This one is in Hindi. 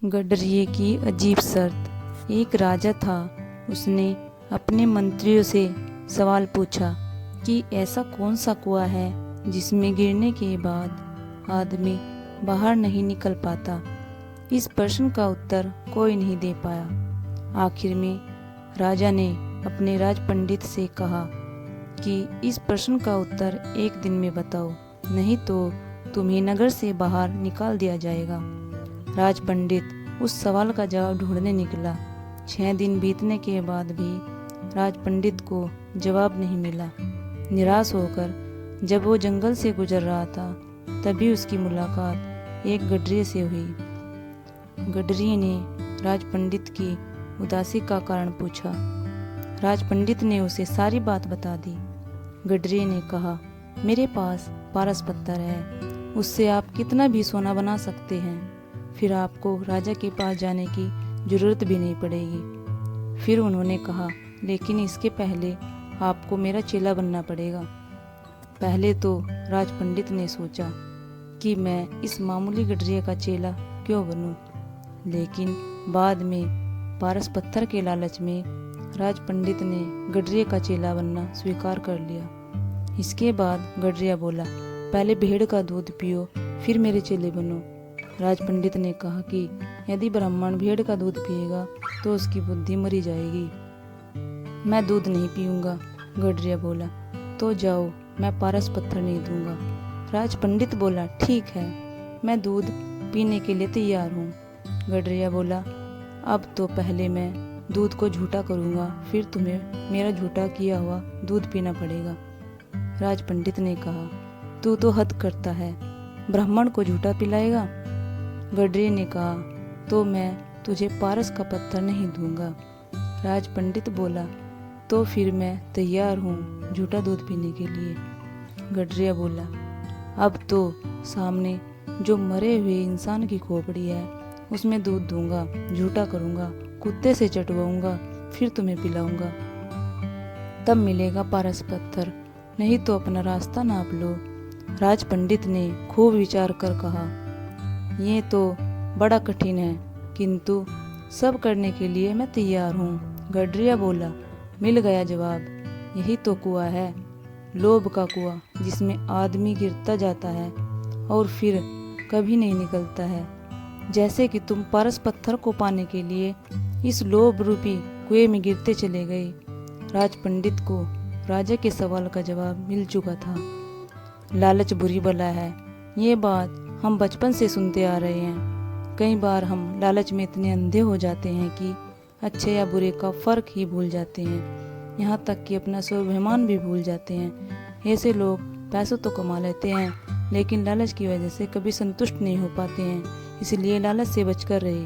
गडरिये की अजीब शर्त। एक राजा था। उसने अपने मंत्रियों से सवाल पूछा कि ऐसा कौन सा कुआं है जिसमें गिरने के बाद आदमी बाहर नहीं निकल पाता। इस प्रश्न का उत्तर कोई नहीं दे पाया। आखिर में राजा ने अपने राज पंडित से कहा कि इस प्रश्न का उत्तर एक दिन में बताओ, नहीं तो तुम्हें नगर से बाहर निकाल दिया जाएगा। राज पंडित उस सवाल का जवाब ढूंढने निकला। 6 दिन बीतने के बाद भी राज पंडित को जवाब नहीं मिला। निराश होकर जब वो जंगल से गुजर रहा था, तभी उसकी मुलाकात एक गडरिये से हुई। गडरिये ने राज पंडित की उदासी का कारण पूछा। राज पंडित ने उसे सारी बात बता दी। गडरिये ने कहा, मेरे पास पारस पत्थर है, उससे आप कितना भी सोना बना सकते हैं। फिर आपको राजा के पास जाने की जरूरत भी नहीं पड़ेगी। फिर उन्होंने कहा, लेकिन इसके पहले आपको मेरा चेला बनना पड़ेगा। पहले तो राज पंडित ने सोचा कि मैं इस मामूली गडरिये का चेला क्यों बनूं, लेकिन बाद में पारस पत्थर के लालच में राज पंडित ने गडरिये का चेला बनना स्वीकार कर लिया। इसके बाद गडरिया बोला, पहले भेड़ का दूध पियो, फिर मेरे चेले बनो। राज पंडित ने कहा कि यदि ब्राह्मण भेड़ का दूध पिएगा तो उसकी बुद्धि मरी जाएगी। मैं दूध नहीं पीऊंगा। गडरिया बोला, तो जाओ, मैं पारस पत्थर नहीं दूंगा। राज पंडित बोला, ठीक है, मैं दूध पीने के लिए तैयार हूँ। गडरिया बोला, अब तो पहले मैं दूध को झूठा करूँगा, फिर तुम्हें मेरा झूठा किया हुआ दूध पीना पड़ेगा। राज पंडित ने कहा, तू तो हद करता है, ब्राह्मण को झूठा पिलाएगा। गडरिये ने कहा, तो मैं तुझे पारस का पत्थर नहीं दूंगा। राज पंडित बोला, तो फिर मैं तैयार हूँ झूठा दूध पीने के लिए। गडरिया बोला, अब तो सामने जो मरे हुए इंसान की खोपड़ी है उसमें दूध दूंगा, झूठा करूँगा, कुत्ते से चटवाऊंगा, फिर तुम्हें पिलाऊंगा, तब मिलेगा पारस पत्थर, नहीं तो अपना रास्ता नाप लो। राज पंडित ने खूब विचार कर कहा, ये तो बड़ा कठिन है, किंतु सब करने के लिए मैं तैयार हूँ। गडरिया बोला, मिल गया जवाब, यही तो कुआं है, लोभ का कुआं, जिसमें आदमी गिरता जाता है और फिर कभी नहीं निकलता है। जैसे कि तुम पारस पत्थर को पाने के लिए इस लोभ रूपी कुएं में गिरते चले गए। राज पंडित को राजा के सवाल का जवाब मिल चुका था। लालच बुरी बला है, ये बात हम बचपन से सुनते आ रहे हैं। कई बार हम लालच में इतने अंधे हो जाते हैं कि अच्छे या बुरे का फर्क ही भूल जाते हैं, यहाँ तक कि अपना स्वाभिमान भी भूल जाते हैं। ऐसे लोग पैसों तो कमा लेते हैं, लेकिन लालच की वजह से कभी संतुष्ट नहीं हो पाते हैं। इसलिए लालच से बचकर रहे।